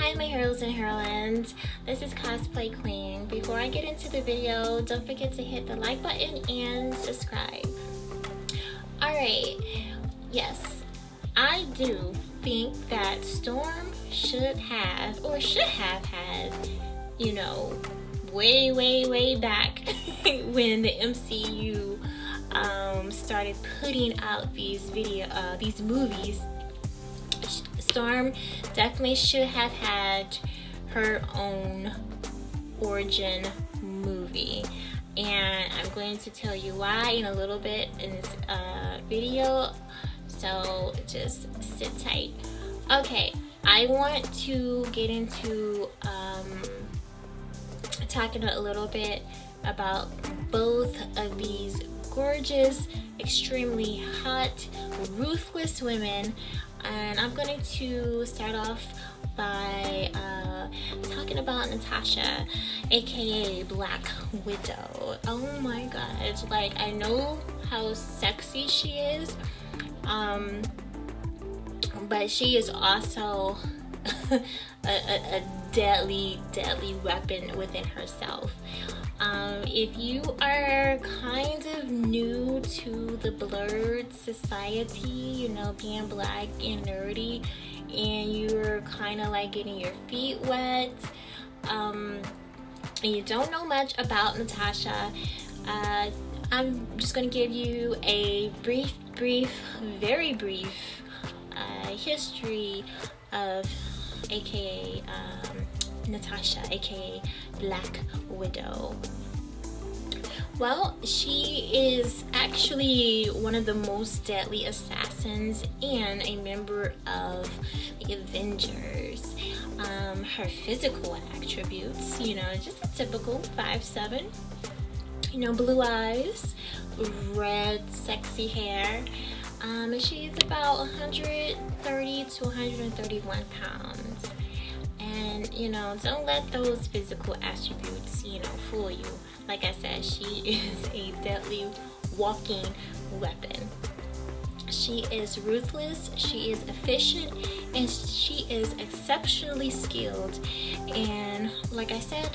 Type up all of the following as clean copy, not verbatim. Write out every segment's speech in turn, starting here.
Hi my heroes and heroines, this is Cosplay Queen. Before I get into the video, don't forget to hit the like button and subscribe. Alright, yes, I do think that Storm should have had, you know, way back when the MCU started putting out these movies. Storm definitely should have had her own origin movie, and I'm going to tell you why in a little bit in this video, so just sit tight. Okay, I want to get into talking a little bit about both of these gorgeous, extremely hot, ruthless women. And I'm going to start off by talking about Natasha, aka Black Widow. Oh my god, like, I know how sexy she is, but she is also a deadly weapon within herself. If you are kind of new to the blurred society, you know, being black and nerdy, and you're kind of like getting your feet wet, and you don't know much about Natasha, I'm just going to give you a very brief history of aka Natasha, aka Black Widow. Well, she is actually one of the most deadly assassins and a member of the Avengers. Her physical attributes, you know, just a typical 5'7", you know, blue eyes, red sexy hair. She's about 130 to 131 pounds. And, you know, don't let those physical attributes, you know, fool you. Like I said, she is a deadly walking weapon. She is ruthless, she is efficient, and she is exceptionally skilled. And, like I said,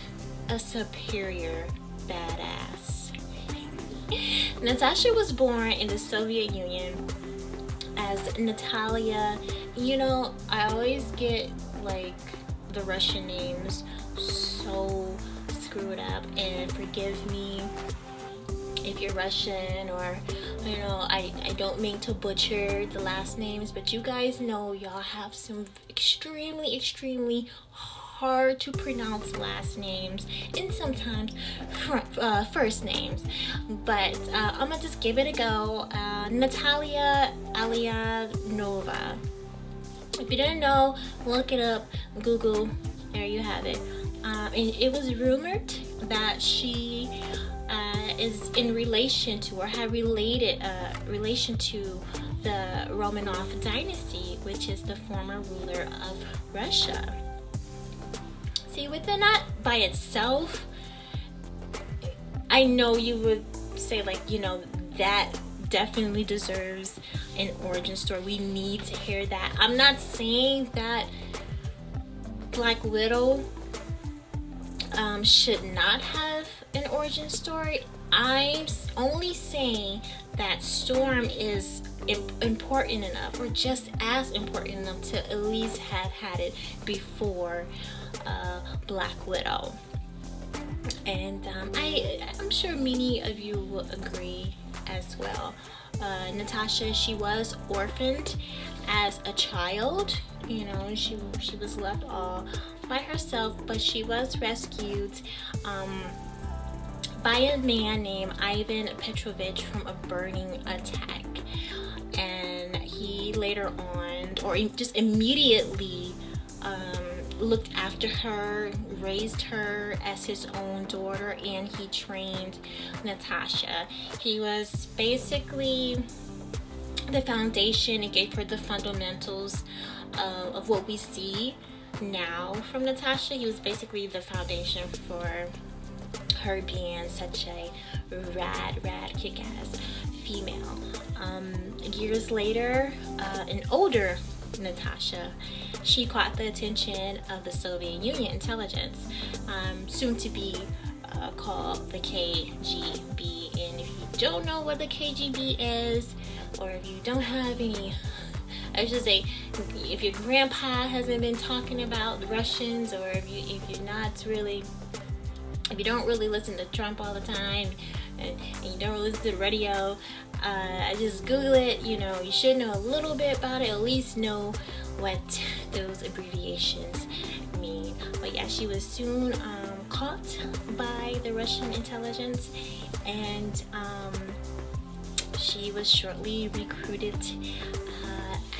a superior badass. Natasha was born in the Soviet Union as Natalia. You know, I always get, like, the Russian names so screwed up, and forgive me if you're Russian, or, you know, I don't mean to butcher the last names, but you guys know y'all have some extremely hard to pronounce last names, and sometimes first names, but I'm gonna just give it a go. Natalia Aliyanova. If you didn't know, look it up, Google, there you have it. And it was rumored that she is in relation to, or have relation to, the Romanov dynasty, which is the former ruler of Russia. See, within that by itself, I know you would say, like, you know, that definitely deserves an origin story. We need to hear that. I'm not saying that Black Widow should not have an origin story. I'm only saying that Storm is important enough, or just as important enough, to at least have had it before Black Widow. And I'm sure many of you will agree as well. Natasha, she was orphaned as a child. You know, she was left all by herself, but she was rescued by a man named Ivan Petrovich from a burning attack. And he later on, or just immediately, looked after her, raised her as his own daughter, and he trained Natasha. He was basically the foundation. It gave her the fundamentals of what we see now from Natasha. He was basically the foundation for her being such a rad kick-ass female. Years later, an older Natasha, she caught the attention of the Soviet Union intelligence, soon to be called the KGB. And if you don't know what the KGB is, or if you don't have any, I should say, if your grandpa hasn't been talking about the Russians, or if you don't really listen to Trump all the time, and you don't listen to the radio, I just Google it. You should know a little bit about it, at least know what those abbreviations mean. But yeah, she was soon caught by the Russian intelligence, and she was shortly recruited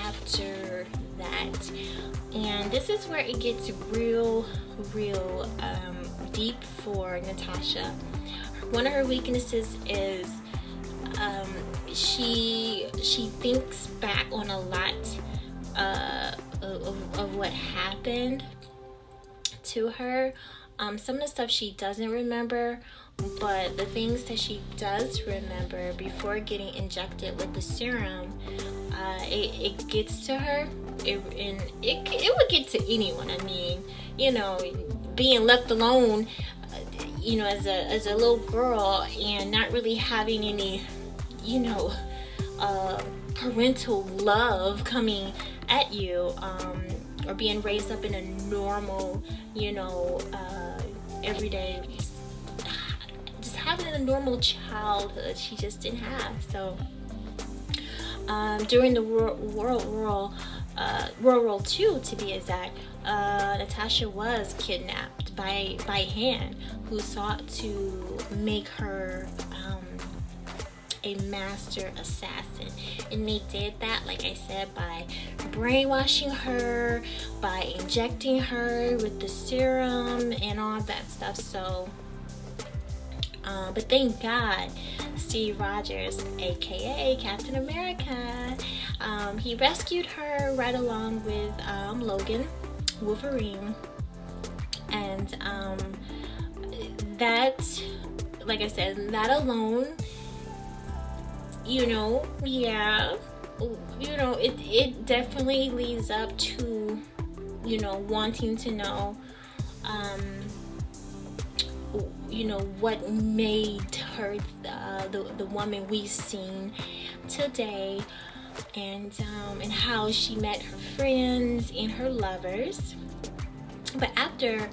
after that. And this is where it gets real deep for Natasha. One of her weaknesses is she thinks back on a lot of what happened to her. Some of the stuff she doesn't remember, but the things that she does remember before getting injected with the serum, it gets to her. It would get to anyone. I mean, being left alone, as a little girl, and not really having any, parental love coming at you, or being raised up in a normal, everyday, just having a normal childhood, she just didn't have. So during the World War II, to be exact, Natasha was kidnapped by Han, who sought to make her a master assassin. And they did that, like I said, by brainwashing her, by injecting her with the serum and all that stuff. So but thank God, Steve Rogers, aka Captain America, he rescued her right along with Logan, Wolverine. And that, like I said, that alone, it definitely leads up to, wanting to know, what made her the woman we've seen today, and how she met her friends and her lovers. But after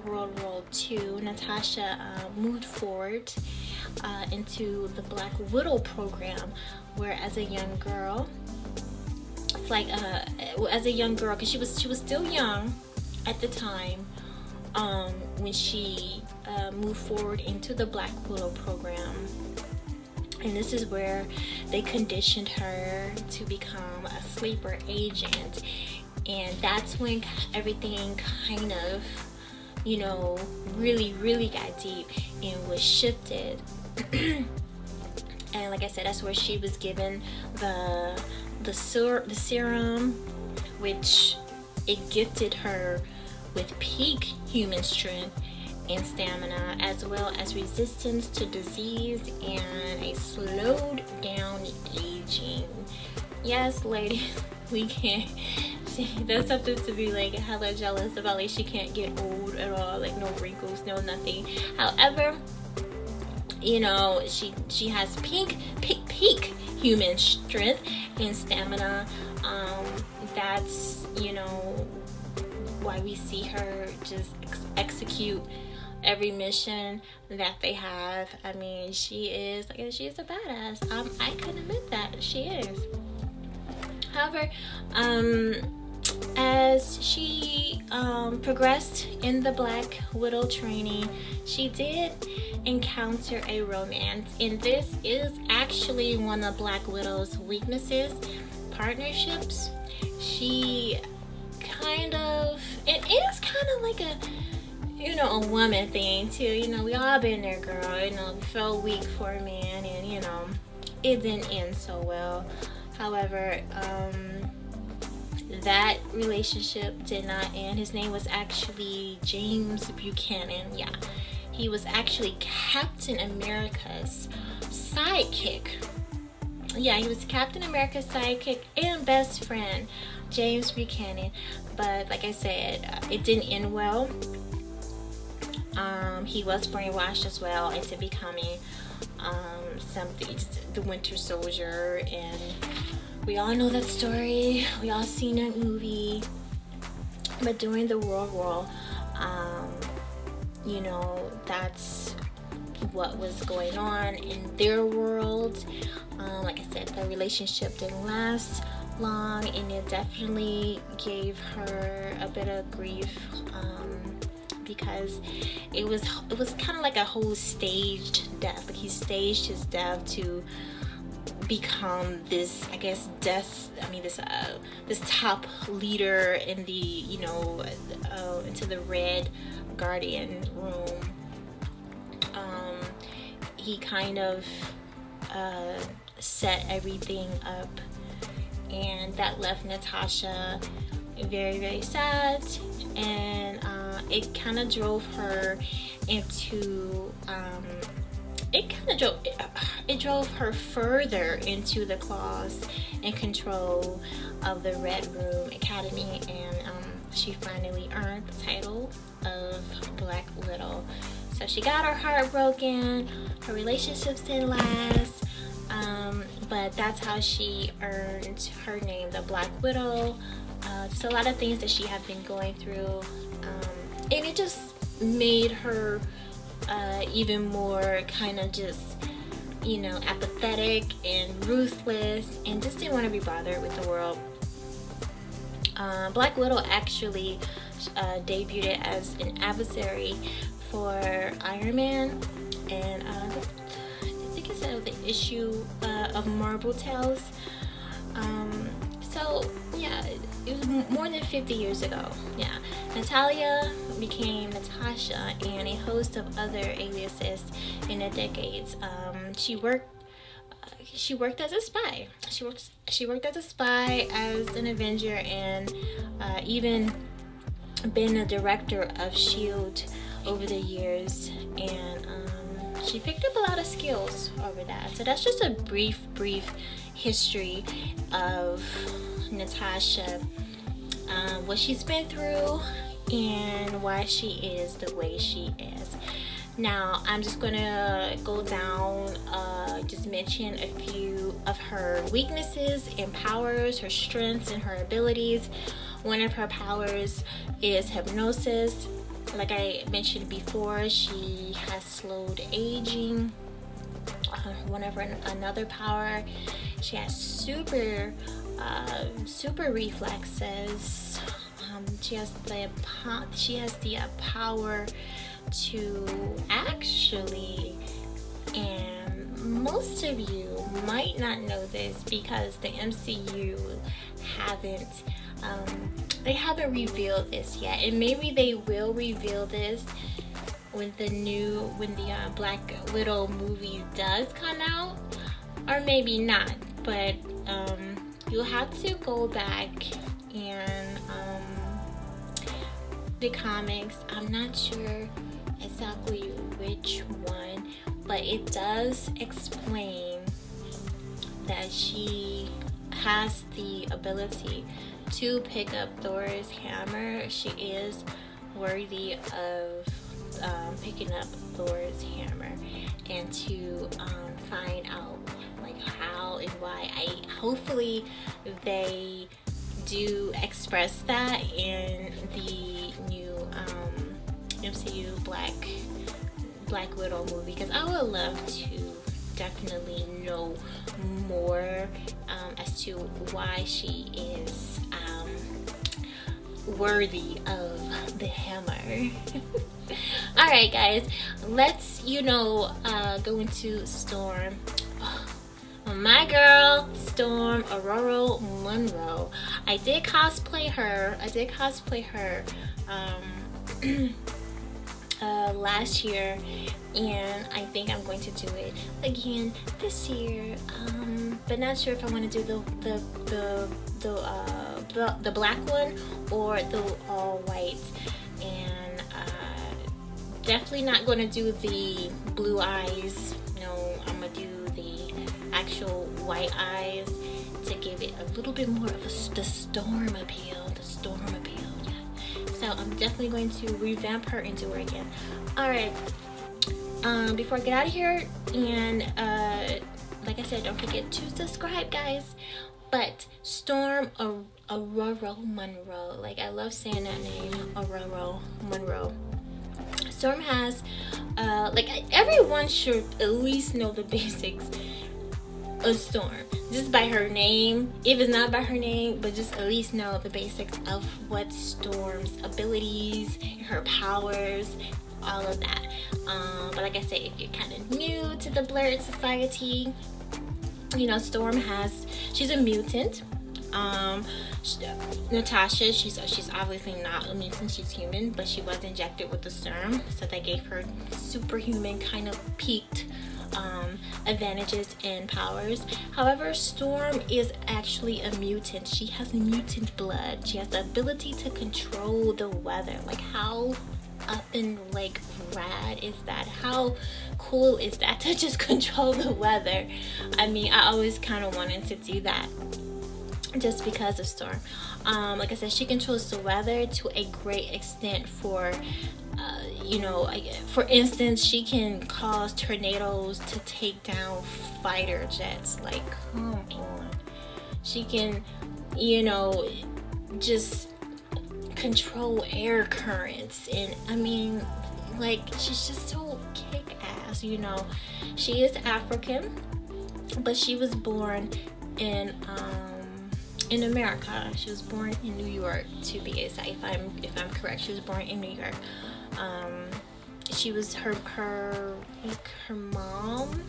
World War II, Natasha moved forward into the Black Widow program, where as a young girl, because she was still young at the time, when she moved forward into the Black Widow program. And this is where they conditioned her to become a sleeper agent. And that's when everything kind of, really got deep and was shifted. And like I said, that's where she was given the serum, which it gifted her with peak human strength and stamina, as well as resistance to disease and a slowed down aging. Yes, ladies, we can't. That's something to be like hella jealous about. Like, she can't get old at all. Like, no wrinkles, no nothing. However, she has peak human strength and stamina. That's why we see her just execute every mission that they have. I mean, she is a badass. I can admit that she is. However, as she progressed in the Black Widow training, she did encounter a romance, and this is actually one of Black Widow's weaknesses: partnerships. She it is kind of like a woman thing too. We all been there, girl. We felt weak for a man, and it didn't end so well. However, that relationship did not end. His name was actually James Buchanan. Yeah, he was actually Captain America's sidekick. yeah, he was Captain America's sidekick and best friend, James Buchanan. But like I said, it didn't end well. He was brainwashed as well into becoming something, the Winter Soldier, and we all know that story. We all seen that movie. But during the World War, you know, that's what was going on in their world. Like I said, the relationship didn't last long, and it definitely gave her a bit of grief, because it was kind of like a whole staged death. Like he staged his death to become this, I guess, this top leader in the, you know, into the Red Guardian room. He kind of set everything up, and that left Natasha very, very sad, and it kind of drove her into it drove her further into the claws and control of the Red Room Academy, and she finally earned the title of Black Widow. So she got her heart broken, her relationships didn't last, but that's how she earned her name, the Black Widow. Just a lot of things that she had been going through, and it just made her even more kind of just, you know, apathetic and ruthless, and just didn't want to be bothered with the world. Black Widow actually debuted as an adversary for Iron Man, and I think it's the issue of Marvel Tales. So yeah, it was more than 50 years ago. Yeah, Natalia became Natasha and a host of other aliases in the decades. She worked as a spy. She worked as a spy, as an Avenger, and even been a director of SHIELD over the years, and she picked up a lot of skills over that. So that's just a brief history of Natasha, what she's been through, and why she is the way she is. Now I'm just gonna go down, just mention a few of her weaknesses and powers, her strengths and her abilities. One of her powers is hypnosis. Like I mentioned before, she has slowed aging. Another power, she has super reflexes. She has the power to actually, and most of you might not know this because the MCU haven't revealed this yet, and maybe they will reveal this when the Black Widow movie does come out, or maybe not, but you'll have to go back and the comics. I'm not sure exactly which one, but it does explain that she has the ability to pick up Thor's hammer. She is worthy of picking up Thor's hammer, and to find out like how and why. Hopefully they do express that in the new MCU Black Widow movie, because I would love to definitely know more as to why she is worthy of the hammer. Alright guys, let's go into Storm. My girl, Storm Ororo Munroe. I did cosplay her last year, and I think I'm going to do it again this year, but not sure if I want to do the black one or the all white, and definitely not going to do the blue eyes. No, I'm gonna do actual white eyes to give it a little bit more of the storm appeal. The storm appeal, yeah. So I'm definitely going to revamp her and do her again. Alright, before I get out of here, and like I said, don't forget to subscribe, guys. But Storm Ororo Monroe, like I love saying that name, Ororo Monroe. Storm has, like everyone should at least know the basics of Storm, just by her name. If it's not by her name, but just at least know the basics of what Storm's abilities, her powers, all of that. But like I said, if you're kind of new to the Blerd Society, you know, Storm she's a mutant. Natasha, she's obviously not a mutant, she's human, but she was injected with the serum, so that gave her superhuman kind of peaked advantages and powers. However, Storm is actually a mutant. She has mutant blood. She has the ability to control the weather. Like, how up and like rad is that? How cool is that to just control the weather? I mean, I always kind of wanted to do that just because of Storm. Like I said, she controls the weather to a great extent. For you know, for instance, she can cause tornadoes to take down fighter jets. Like, come on. She can, you know, just control air currents, and I mean, like, she's just so kick-ass. You know, she is African, but she was born in America. She was born in New York, to be exact. If I'm correct, she was born in New York. She was her mom.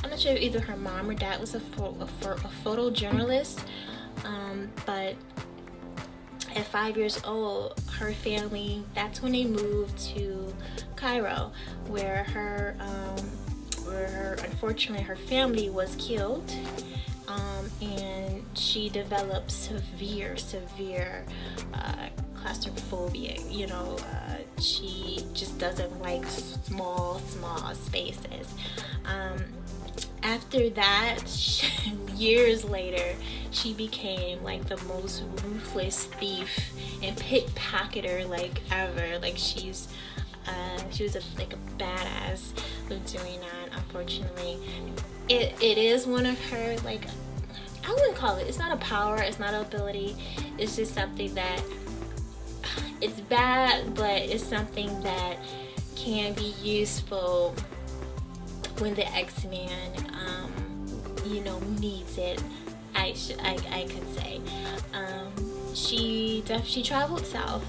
I'm not sure if either her mom or dad was a photojournalist, but at 5 years old, her family, that's when they moved to Cairo, where unfortunately her family was killed, and she developed severe claustrophobia. You know, she just doesn't like small spaces. After that, years later, she became like the most ruthless thief and pickpocketer like ever. Like, she was like a badass of doing that. Unfortunately, it is one of her, like, I wouldn't call it, it's not a power, it's not an ability, it's just something that, it's bad, but it's something that can be useful when the X-Men, you know, needs it. I could say. She traveled south.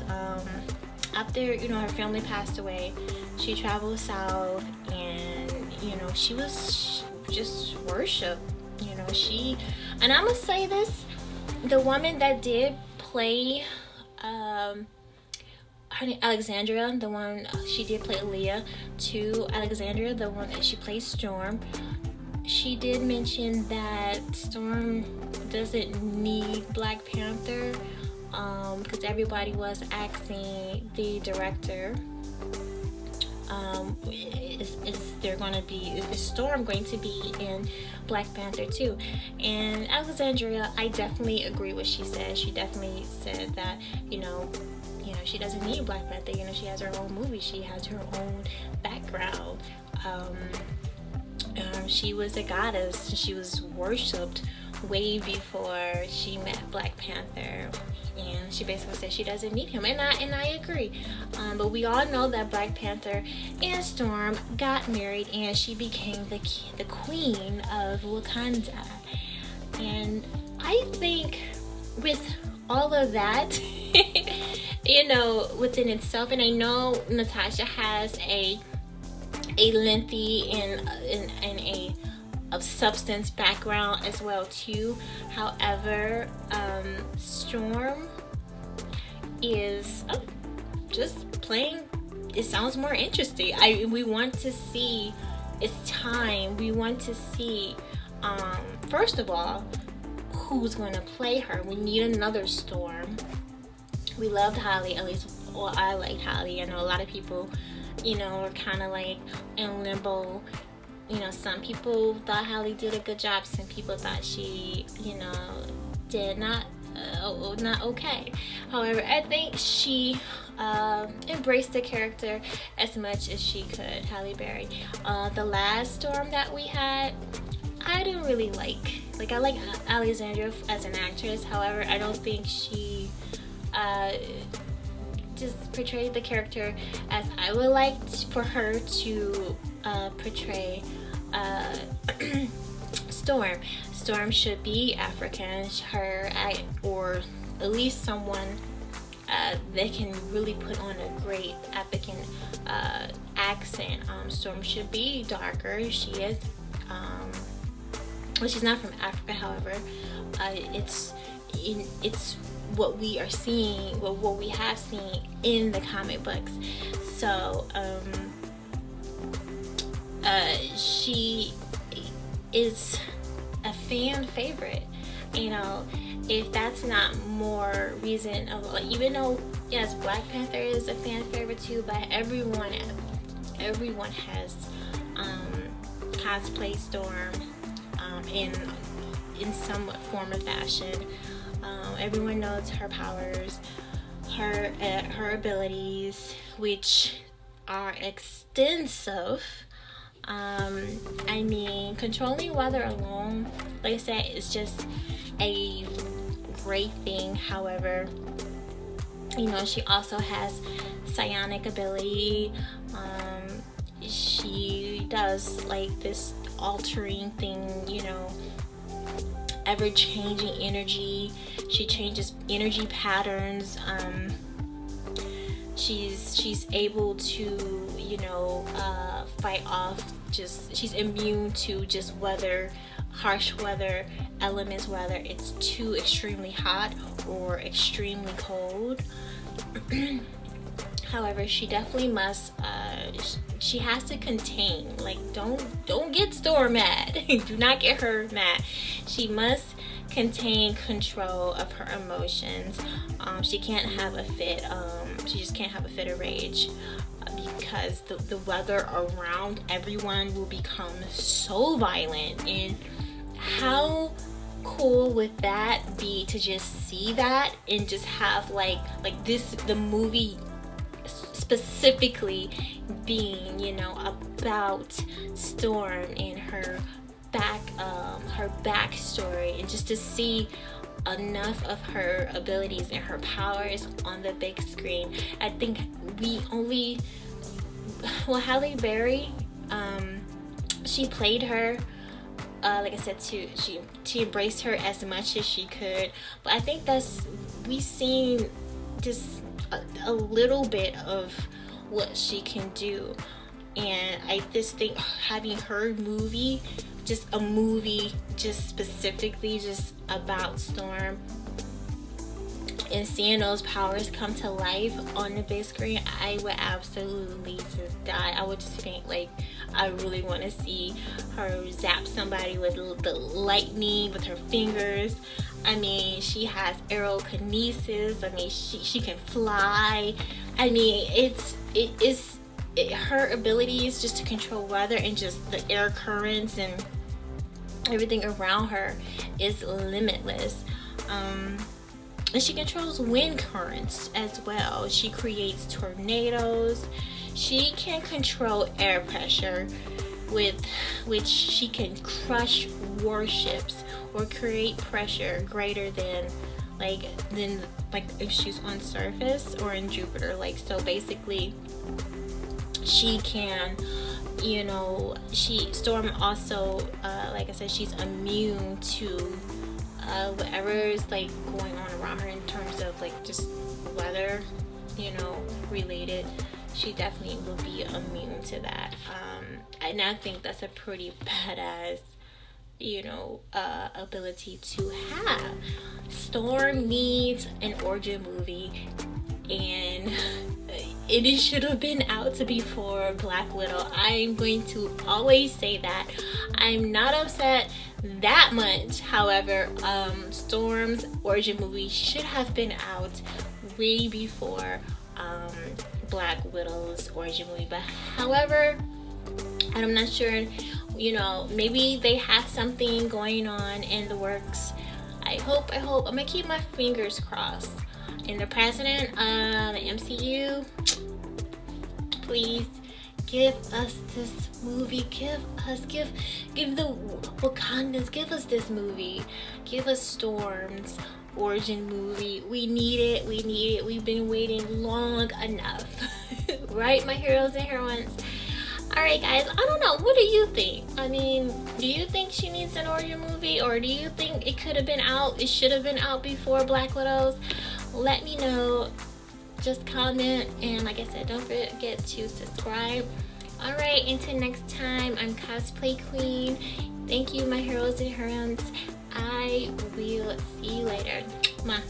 After, you know, her family passed away, she traveled south, and, you know, she was just worshipped. You know, and I'm gonna say this, the woman that did play, her name Alexandria, the one, she did play Leah to Alexandria, the one that she plays Storm. She did mention that Storm doesn't need Black Panther, because everybody was asking the director, is Storm going to be in Black Panther 2? And Alexandria, I definitely agree with what she said. She definitely said that, you know, she doesn't need Black Panther. You know, she has her own movie. She has her own background. She was a goddess. She was worshipped way before she met Black Panther, and she basically said she doesn't need him, and I agree. But we all know that Black Panther and Storm got married, and she became the queen of Wakanda. And I think with all of that, you know, within itself, and I know Natasha has a lengthy and a substance background as well too. However, Storm is just plain, it sounds more interesting. We want to see, it's time, we want to see, first of all, who's going to play her. We need another Storm. We loved Holly, at least, well, I liked Holly. I know a lot of people, you know, are kind of like in limbo you know, some people thought Halle did a good job, some people thought she, you know, did not okay. However, I think she embraced the character as much as she could. Halle Berry. The last Storm that we had, I didn't really like. Like, I like Alexandra as an actress. However, I don't think she just portrayed the character as I would like for her to portray Storm. Storm should be African. Or at least someone that can really put on a great African accent. Storm should be darker. She is. Well, she's not from Africa. However, it's what we are seeing, what we have seen in the comic books. So she is a fan favorite. You know, if that's not more reason of, like, even though yes, Black Panther is a fan favorite too, but everyone has cosplayed Storm in some form or fashion. Everyone knows her powers, her abilities, which are extensive. I mean, controlling weather alone, like I said, is just a great thing. However, you know, she also has psionic ability. She does like this altering thing, you know, ever-changing energy. She changes energy patterns. She's able to, you know, fight off she's immune to just harsh weather elements, whether it's too extremely hot or extremely cold. However, she definitely must she has to contain, like, don't get Storm mad. Do not get her mad. She must contain control of her emotions. She can't have a fit. She just can't have a fit of rage, because the weather around everyone will become so violent. And how cool would that be to just see that and just have like the movie specifically being, you know, about Storm and her backstory, and just to see enough of her abilities and her powers on the big screen. I think Halle Berry, she played her, like I said, she embraced her as much as she could. But I think we've seen just a little bit of what she can do. And I just think having her movie, just specifically just about Storm, and seeing those powers come to life on the big screen, I would absolutely just die. I would just think, like, I really want to see her zap somebody with the lightning with her fingers. I mean, she has aerokinesis. I mean, she can fly. I mean, her abilities just to control weather and just the air currents and everything around her is limitless. And she controls wind currents as well. She creates tornadoes. She can control air pressure, with which she can crush warships or create pressure greater than if she's on surface or in Jupiter. Like, so basically she can, you know, Storm also, like I said, she's immune to whatever is like going on around her in terms of like just weather, you know, related. She definitely will be immune to that. And I think that's a pretty badass, you know, ability to have. Storm needs an origin movie, and it should have been out before Black Widow. I'm going to always say that. I'm not upset that much. However, Storm's origin movie should have been out way before Black Widow's origin movie. But however, I'm not sure you know, maybe they have something going on in the works. I hope, I'm gonna keep my fingers crossed. And the president of the MCU, please give us this movie. Give the Wakandans, give us this movie. Give us Storm's origin movie. We need it. We've been waiting long enough. Right, my heroes and heroines? Alright guys, I don't know, what do you think? I mean, do you think she needs an origin movie, or do you think it could have been out, it should have been out before Black Widows? Let me know. Just comment, and like I said, don't forget to subscribe. Alright, until next time, I'm Cosplay Queen. Thank you, my heroes and heroines. I will see you later. Mwah.